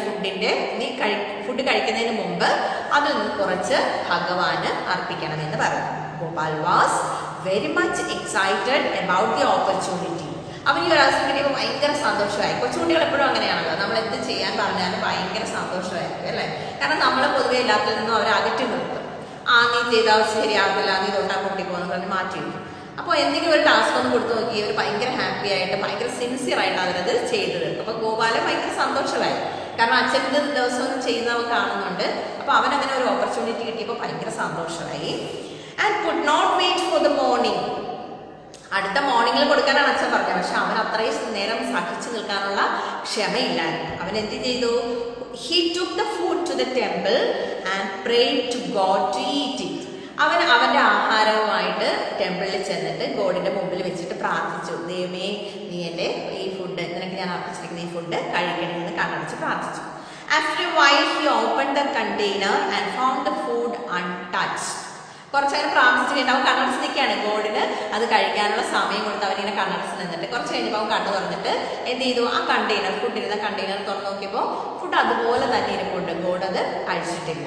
ഫുഡ് കഴിക്കുന്നതിന് മുമ്പ് അതിൽ നിന്ന് കുറച്ച് ഭഗവാന് അർപ്പിക്കണമെന്ന് പറഞ്ഞു. Gopal was very much excited about the opportunity. അവൻ ഈ ഒരു അവസരം കിട്ടിയപ്പോൾ ഭയങ്കര സന്തോഷമായി. കൊച്ചുകുട്ടികൾ എപ്പോഴും അങ്ങനെയാണല്ലോ, നമ്മൾ എന്ത് ചെയ്യാൻ പറഞ്ഞാലും ഭയങ്കര സന്തോഷമായിരിക്കും അല്ലേ. കാരണം നമ്മളെ പൊതുവെ എല്ലാത്തിൽ നിന്നും അവർ അകറ്റി നിർത്തും. നീ ചെയ്താൽ ശരിയാവില്ല, നീ തൊട്ടാൽ പൊട്ടിപ്പോന്ന് പറഞ്ഞ് മാറ്റിയിരിക്കും. അപ്പോൾ എന്തെങ്കിലും ഒരു ടാസ്ക് ഒന്ന് കൊടുത്തു നോക്കി അവർ ഭയങ്കര ഹാപ്പി ആയിട്ട് ഭയങ്കര സിൻസിയർ ആയിട്ട് അവരത് ചെയ്തു തീർക്കും. അപ്പോൾ ഗോപാലൻ ഭയങ്കര സന്തോഷമായി. കാരണം അച്ഛൻ്റെ ദിവസവും ചെയ്യുന്നവ കാണുന്നുണ്ട്. അപ്പോൾ അവനങ്ങനെ ഒരു ഓപ്പർച്യൂണിറ്റി കിട്ടിയപ്പോൾ ഭയങ്കര സന്തോഷമായി. And could not wait for the morning. അടുത്ത മോർണിംഗിൽ കൊടുക്കാനാണ് അച്ഛൻ പറഞ്ഞത്. പക്ഷെ അവൻ അത്രയും നേരം സഹിച്ചു നിൽക്കാനുള്ള ക്ഷമയില്ലായിരുന്നു. അവൻ എന്ത് ചെയ്തു? He took the food to the temple and prayed to God to eat it. അവൻ അവൻ്റെ ആഹാരവുമായിട്ട് ടെമ്പിളിൽ ചെന്നിട്ട് ഗോഡിൻ്റെ മുമ്പിൽ വെച്ചിട്ട് പ്രാർത്ഥിച്ചു. ദൈവമേ, നീ എൻ്റെ ഈ ഫുഡ്, നിനക്ക് ഞാൻ അർപ്പിച്ചിരിക്കുന്ന ഈ ഫുഡ് കഴിക്കണമെന്ന് കണ്ണടച്ച് പ്രാർത്ഥിച്ചു. After a while he opened the container and found the food untouched. കുറച്ചങ്ങനെ പ്രാർത്ഥിച്ച് കഴിഞ്ഞിട്ട് അവൻ കണ്ണടച്ച് നിൽക്കുകയാണ്. ഗോഡിന് അത് കഴിക്കാനുള്ള സമയം കൊടുത്ത് അവനിങ്ങനെ കണ്ണടച്ച് നിന്നിട്ട് കുറച്ച് കഴിഞ്ഞപ്പോൾ അവൻ കണ്ണു തുറന്നിട്ട് എന്ത് ചെയ്തു? ആ കണ്ടെയ്നർ, ഫുഡിരുന്ന കണ്ടെയ്നർ തുറന്നു നോക്കിയപ്പോൾ ഫുഡ് അതുപോലെ തന്നെ ഇരിപ്പുണ്ട്. ഗോഡ് അത് കഴിച്ചിട്ടില്ല.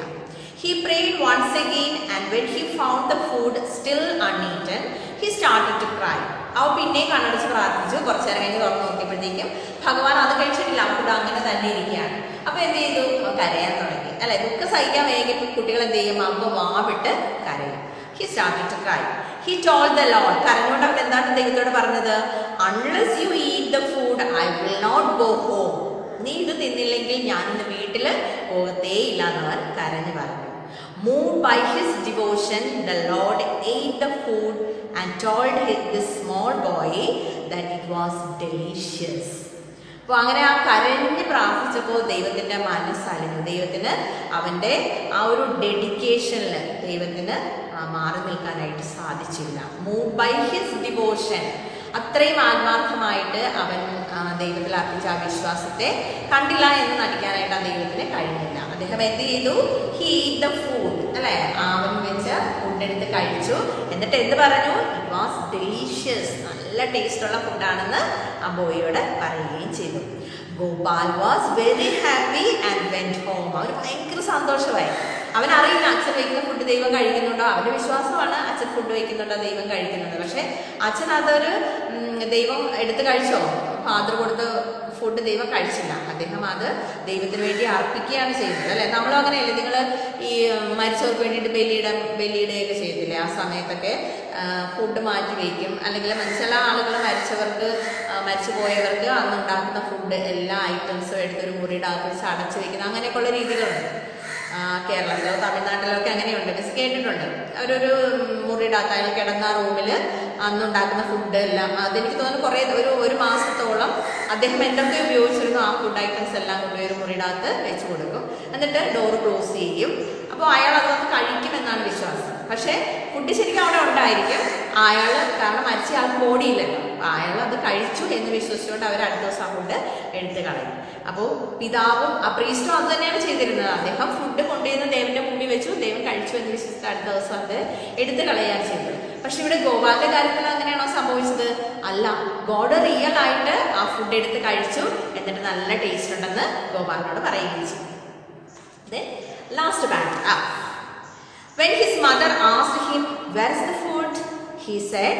He prayed once again, and when he found the food still uneaten, he started to cry. അവൻ പിന്നെയും കണ്ണടച്ച് പ്രാർത്ഥിച്ചു. കുറച്ചു നേരം കഴിഞ്ഞ് തുറന്നു നോക്കിയപ്പോഴത്തേക്കും ഭഗവാൻ അത് കഴിച്ചിട്ടില്ല, ഫുഡ് അങ്ങനെ തന്നെ ഇരിക്കുകയാണ്. അപ്പോൾ എന്ത് ചെയ്തു? കരയാൻ തുടങ്ങി അല്ലെ. ദുഃഖം സഹിക്കാൻ വൈകിയപ്പോൾ കുട്ടികൾ എന്ത് ചെയ്യും? അമ്മ വാവിട്ട് കരയും. He started to cry. He told the Lord, കരഞ്ഞുകൊണ്ട് അവൻ എന്താണ് ദൈവത്തോട് പറഞ്ഞത്? Unless you eat the food, I will not go home. നീ ഇത് തിന്നില്ലെങ്കിൽ ഞാൻ ഇന്ന് വീട്ടിൽ പോകത്തേ ഇല്ല എന്നവൻ കരഞ്ഞു പറഞ്ഞു. Moved by his devotion, the Lord ate the food and told this small boy that it was delicious. അപ്പോൾ അങ്ങനെ ആ കരഞ്ഞ് പ്രാർത്ഥിച്ചപ്പോൾ ദൈവത്തിൻ്റെ മനസ്സലിഞ്ഞു. ദൈവത്തിന് അവൻ്റെ ആ ഒരു ഡെഡിക്കേഷനിൽ ദൈവത്തിന് മാറി നിൽക്കാനായിട്ട് സാധിച്ചില്ല. മൂവ് ബൈ ഹിസ് ഡിവോഷൻ, അത്രയും ആത്മാർത്ഥമായിട്ട് അവൻ ദൈവത്തിൽ അർപ്പിച്ച ആ വിശ്വാസത്തെ കണ്ടില്ല എന്ന് നടിക്കാനായിട്ട് ആ ദൈവത്തിന് കഴിഞ്ഞില്ല. അദ്ദേഹം എന്ത് ചെയ്തു? ഹി ഈറ്റ് ദ ഫുഡ് അല്ലെ, അവൻ വെച്ച് ഫുഡ് എടുത്ത് കഴിച്ചു. എന്നിട്ട് എന്ത് പറഞ്ഞു? ഇറ്റ് വാസ് ഡെലീഷ്യസ്, നല്ല ടേസ്റ്റുള്ള ഫുഡാണെന്ന് ആ ബോയോട് പറയുകയും ചെയ്തു. Gopal was very happy and went home. അവന് ഭയങ്കര സന്തോഷമായി. അവനറിയില്ല അച്ഛൻ വയ്ക്കുന്ന ഫുഡ് ദൈവം കഴിക്കുന്നുണ്ടോ. അവൻ്റെ വിശ്വാസമാണ് അച്ഛൻ ഫുഡ് വയ്ക്കുന്നുണ്ടോ, ദൈവം കഴിക്കുന്നുണ്ട്. പക്ഷെ അച്ഛൻ അതൊരു ദൈവം എടുത്ത് കഴിച്ചോ? ഫാദർ കൊടുത്ത ഫുഡ് ദൈവം കഴിച്ചില്ല. അദ്ദേഹം അത് ദൈവത്തിന് വേണ്ടി അർപ്പിക്കുകയാണ് ചെയ്യുന്നത് അല്ലേ. നമ്മളും അങ്ങനെയല്ലേ, നിങ്ങൾ ഈ മരിച്ചവർക്ക് വേണ്ടിയിട്ട് ബലിയിടുകയൊക്കെ ചെയ്തില്ലേ? ആ സമയത്തൊക്കെ ഫുഡ് മാറ്റി വയ്ക്കും. അല്ലെങ്കിൽ ചില ആളുകൾ മരിച്ചു പോയവർക്ക് അന്നുണ്ടാക്കുന്ന ഫുഡ് എല്ലാ ഐറ്റംസും എടുത്തൊരു മുറിയുടെ അകത്ത് വെച്ച് അടച്ചു വയ്ക്കുന്നത്, അങ്ങനെയൊക്കെയുള്ള രീതികളുണ്ട്. കേരളത്തിലോ തമിഴ്നാട്ടിലോ ഒക്കെ അങ്ങനെയുണ്ട്, മിസ് കേട്ടിട്ടുണ്ട്. അവരൊരു മുറിയുടെ അകത്ത് അയാൾ കിടന്ന റൂമിൽ അന്നുണ്ടാക്കുന്ന ഫുഡ് എല്ലാം, അതെനിക്ക് തോന്നുന്നു ഒരു മാസത്തോളം അദ്ദേഹം എന്തൊക്കെ ഉപയോഗിച്ചിരുന്നു ആ ഫുഡ് ഐറ്റംസ് എല്ലാം കൊണ്ടുപോയി ഒരു മുറിയുടെ അകത്ത് വെച്ച് കൊടുക്കും. എന്നിട്ട് ഡോർ ക്ലോസ് ചെയ്യും. അപ്പോൾ അയാൾ അത് വന്ന് കഴിക്കുമെന്നാണ് വിശ്വാസം. പക്ഷേ ഫുഡ് ശരിക്കും അവിടെ ഉണ്ടായിരിക്കും. അയാൾ, കാരണം മരിച്ച ആൾക്ക് ബോഡിയില്ലല്ലോ, അയാൾ അത് കഴിച്ചു എന്ന് വിശ്വസിച്ചുകൊണ്ട് അവർ അടുത്ത ദിവസം ആ ഫുഡ് എടുത്ത് കളയും. അപ്പോൾ പിതാവും ആ പ്രീസ്റ്റും അത് തന്നെയാണ് ചെയ്തിരുന്നത്. അദ്ദേഹം ഫുഡ് കൊണ്ടുവന്ന് ദൈവന്റെ മുമ്പിൽ വെച്ചു, ദൈവം കഴിച്ചു എന്ന് വിശ്വസിച്ച് അടുത്ത ദിവസം അത് എടുത്ത് കളയാണ് ചെയ്തത്. പക്ഷെ ഇവിടെ ഗോപാലിന്റെ കാര്യത്തിൽ അങ്ങനെയാണോ സംഭവിച്ചത്? അല്ല, ഗോഡ് റിയൽ ആയിട്ട് ആ ഫുഡ് എടുത്ത് കഴിച്ചു, എന്നിട്ട് നല്ല ടേസ്റ്റ് ഉണ്ടെന്ന് ഗോപാലിനോട് പറയുകയും ചെയ്തു. Last band up. When his mother asked him, "Where is the food?" he said,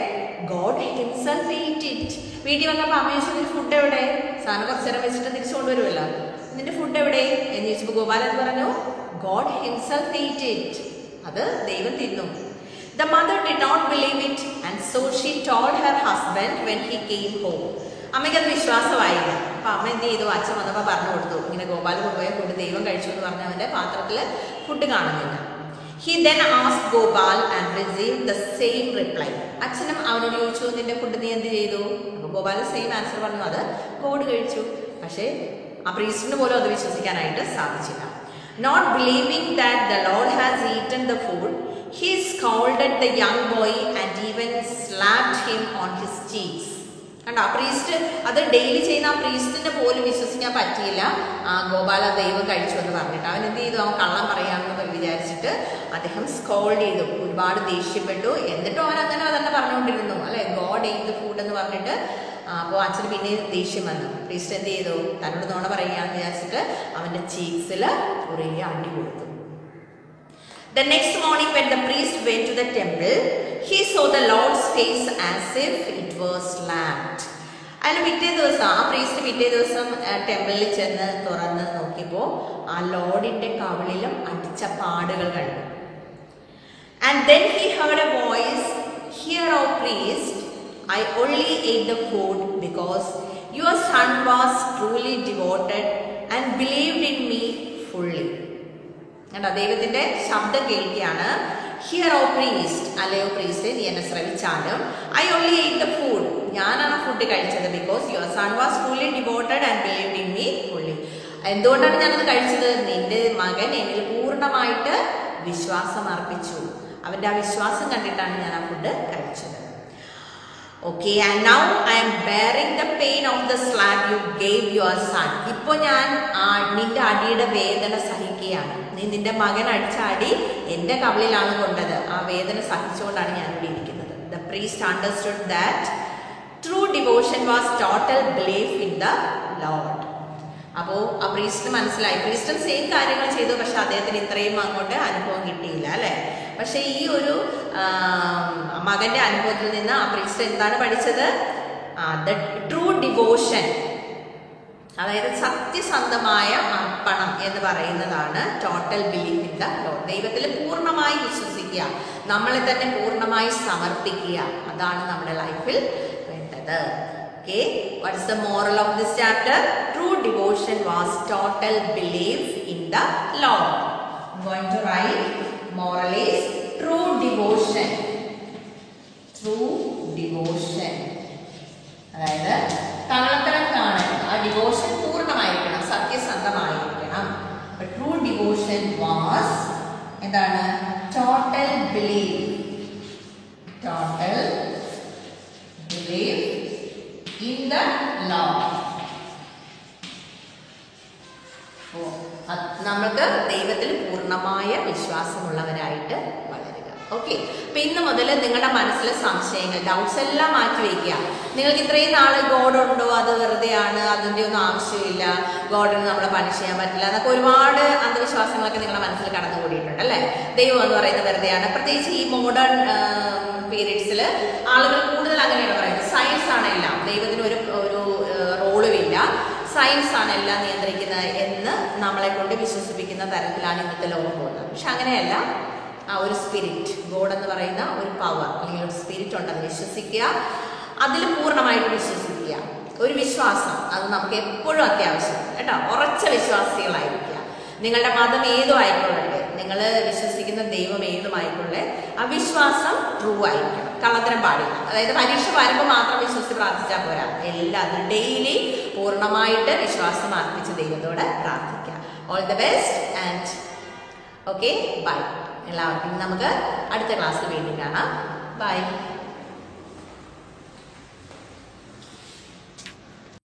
"God himself ate it." വീട്ടിൽ വന്നപ്പോൾ അമ്മ ചോദിച്ചു, ഫുഡ് എവിടെ? സാധനം കുറച്ചു നേരം വെച്ചിട്ട് തിരിച്ചു കൊണ്ടുവരുമല്ലോ, നിന്റെ ഫുഡ് എവിടെ എന്ന് ചോദിച്ചപ്പോൾ ഗോപാലൻ പറഞ്ഞു, God himself ate it. അത് ദൈവം തിന്നു. The mother did not believe it, and so she told her husband when he came home. അമ്മയ്ക്ക് അത് വിശ്വാസമായില്ല. അപ്പം അമ്മ എന്ത് ചെയ്തു? അച്ഛൻ വന്നപ്പോൾ പറഞ്ഞു കൊടുത്തു, ഇങ്ങനെ ഗോപാൽ കൊണ്ടുപോയ ഫുഡ് ദൈവം കഴിച്ചു എന്ന് പറഞ്ഞ അവൻ്റെ പാത്രത്തിൽ ഫുഡ് കാണുന്നില്ല. He then asked Gopal and received the same reply. അച്ഛനും അവനോട് ചോദിച്ചു, നിന്റെ ഫുഡ് നീ എന്ത് ചെയ്തു? അപ്പോൾ ഗോപാൽ സെയിം ആൻസർ പറഞ്ഞു, അത് ഗോഡ് കഴിച്ചു. പക്ഷേ ആ പ്രീസ്റ്റിന് പോലും അത് വിശ്വസിക്കാനായിട്ട് സാധിച്ചില്ല. Not believing that the Lord has eaten the food, he scolded the young boy and even slapped him on his cheeks. കണ്ടോ, ആ പ്രീസ്റ്റ് അത് ഡെയിലി ചെയ്യുന്ന ആ പ്രീസ്റ്റിന് പോലും വിശ്വസിക്കാൻ പറ്റിയില്ല ആ ഗോപാല ദൈവം കഴിച്ചു എന്ന് പറഞ്ഞിട്ട്. അവൻ എന്ത് ചെയ്തു? അവൻ കള്ളം പറയാമെന്ന് വിചാരിച്ചിട്ട് അദ്ദേഹം സ്കോൾഡ് ചെയ്തു, ഒരുപാട് ദേഷ്യപ്പെട്ടു. എന്നിട്ടും അവൻ അങ്ങനെ തന്നെ പറഞ്ഞുകൊണ്ടിരുന്നു അല്ലെ, ഗോഡ് എയ്റ്റ് ദ ഫുഡ് എന്ന് പറഞ്ഞിട്ട്. അപ്പോൾ അച്ഛന് പിന്നെ ദേഷ്യം വന്നു. പ്രീസ്റ്റ് എന്ത് ചെയ്തു? തന്നോട് നോണ പറയുകയാണെന്ന് വിചാരിച്ചിട്ട് അവൻ്റെ ചീക്സിൽ കുറേ അടി കൊടുത്തു. The next morning when the priest went to the temple, he saw the Lord's face as if it was slapped. അതിന് പിറ്റേ ദിവസം ആ പ്രീസ്റ്റ് പിറ്റേ ദിവസം ടെമ്പിളിൽ ചെന്ന് തുറന്ന് നോക്കിയപ്പോൾ ആ ലോർഡിന്റെ കവിളിലും അടിച്ച പാടുകൾ കണ്ടു. And then he heard a voice, "Hear, O priest, I only ate the food because your son was truly devoted and believed in me fully." കണ്ടോ, ദൈവത്തിന്റെ ശബ്ദം കേൾക്കുകയാണ്. ഹിയർ ഓ പ്രീസ്റ്റ്, അല്ലയോ പ്രീസ്റ്റ്, നീ എന്നെ ശ്രമിച്ചാലും, I only eight the food, ഞാനാണ് food കഴിച്ചത്, because your sun was fully devoted and believed in me fully. എന്തുകൊണ്ടാണ് ഞാനത് കഴിച്ചത്? നിന്റെ മകൻ എന്നിൽ പൂർണ്ണമായിട്ട് വിശ്വാസം അർപ്പിച്ചു. അവന്റെ ആ വിശ്വാസം കണ്ടിട്ടാണ് ഞാൻ ആ ഫുഡ് കഴിച്ചത്. Okay, and now I am bearing the pain of the slap you gave your son. ഇപ്പോൾ ഞാൻ നിന്റെ അടിയുടെ വേദന സഹിക്കുകയാണ്. നീ നിന്റെ മകൻ അടിച്ച അടി എൻ്റെ കവിളിലാണ് കൊണ്ടത്. ആ വേദന സഹിച്ചുകൊണ്ടാണ് ഞാൻ ഇവിടെ ഇരിക്കുന്നത്. The priest understood that true devotion was total belief in the Lord. അപ്പോൾ ആ പ്രീസ്റ്റിന് മനസ്സിലായി. പ്രീസ്റ്റൻ സെയിം കാര്യങ്ങൾ ചെയ്തു, പക്ഷെ അദ്ദേഹത്തിന് ഇത്രയും അങ്ങോട്ട് അനുഭവം കിട്ടിയില്ല അല്ലേ. പക്ഷെ ഈ ഒരു മകന്റെ അനുഭവത്തിൽ നിന്ന് ആ പ്രീസ്റ്റ് എന്താണ് പഠിച്ചത്? ദ ട്രൂ ഡിവോഷൻ, അതായത് സത്യസന്ധമായ അർപ്പണം എന്ന് പറയുന്നതാണ് total belief in the Lord. ദൈവത്തിൽ പൂർണ്ണമായി വിശ്വസിക്കുക, നമ്മളെ തന്നെ പൂർണ്ണമായി സമർപ്പിക്കുക, അതാണ് നമ്മുടെ ലൈഫിൽ വേണ്ടത്. Okay, what is the moral of this chapter? True devotion was total belief in the Lord. I'm going to write moral is true devotion. True devotion. അതായത് കള്ളത്തരം കാണാൻ ആ ഡിവോഷൻ പൂർണ്ണമായിരിക്കണം, സത്യസന്ധമായിരിക്കണം. ട്രൂ ഡിവോഷൻ വാസ് എന്താണ്? Total belief. Total belief in the Lord. നമ്മൾക്ക് ദൈവത്തിൽ പൂർണ്ണമായ വിശ്വാസമുള്ളവരായിട്ട് വളരുക. ഓക്കെ, അപ്പൊ ഇന്ന് മുതൽ നിങ്ങളുടെ മനസ്സിലെ സംശയങ്ങൾ, ഡൗട്ട്സ് എല്ലാം മാറ്റി വയ്ക്കുക. നിങ്ങൾക്ക് ഇത്രയും നാള് ഗോഡ് ഉണ്ടോ, അത് വെറുതെയാണ്, അതിൻ്റെ ഒന്നും ആവശ്യമില്ല, ഗോഡിന് നമ്മളെ പണിഷ് ചെയ്യാൻ പറ്റില്ല എന്നൊക്കെ ഒരുപാട് അന്ധവിശ്വാസങ്ങളൊക്കെ നിങ്ങളുടെ മനസ്സിൽ കടന്നുകൂടിയിട്ടുണ്ട് അല്ലേ. ദൈവം എന്ന് പറയുന്നത് വെറുതെയാണ്. പ്രത്യേകിച്ച് ഈ മോഡേൺ പീരീഡ്സിൽ ആളുകൾ കൂടുതൽ അങ്ങനെയാണ് പറയുന്നത്. സയൻസ് ആണ് എല്ലാം, ദൈവത്തിന് ഒരു റോളുമില്ല, സയൻസ് ആണ് എല്ലാം നിയന്ത്രിക്കുന്നത് എന്ന് നമ്മളെ കൊണ്ട് വിശ്വസിപ്പിക്കുന്ന തരത്തിലാണ് ഇന്നത്തെ ലോകം പോകുന്നത്. പക്ഷെ അങ്ങനെയല്ല. ആ ഒരു സ്പിരിറ്റ്, ഗോഡ് എന്ന് പറയുന്ന ഒരു പവർ അല്ലെങ്കിൽ ഒരു സ്പിരിറ്റ് ഉണ്ടെന്ന് വിശ്വസിക്കുക, അതിൽ പൂർണ്ണമായിട്ട് വിശ്വസിക്കുക. ഒരു വിശ്വാസം അത് നമുക്ക് എപ്പോഴും അത്യാവശ്യം കേട്ടോ. ഉറച്ച വിശ്വാസികളായിരിക്കുക. നിങ്ങളുടെ മതം ഏതും ആയിക്കൊള്ളട്ടെ, നിങ്ങൾ വിശ്വസിക്കുന്ന ദൈവം ഏതുമായിക്കൊള്ളേ, ആ വിശ്വാസം ട്രൂ ആയിരിക്കണം, കള്ളത്തരം പാടില്ല. അതായത് പരീക്ഷ വരുമ്പോൾ മാത്രം വിശ്വസിച്ച് പ്രാർത്ഥിച്ചാൽ പോരാ, എല്ലാത്തിനും ഡെയിലി പൂർണ്ണമായിട്ട് വിശ്വാസം അർപ്പിച്ച് ദൈവത്തോട് പ്രാർത്ഥിക്കുക. All the best and okay, bye. എല്ലാവർക്കും നമുക്ക് അടുത്ത ക്ലാസ്സിൽ വീണ്ടും കാണാം. ബൈ.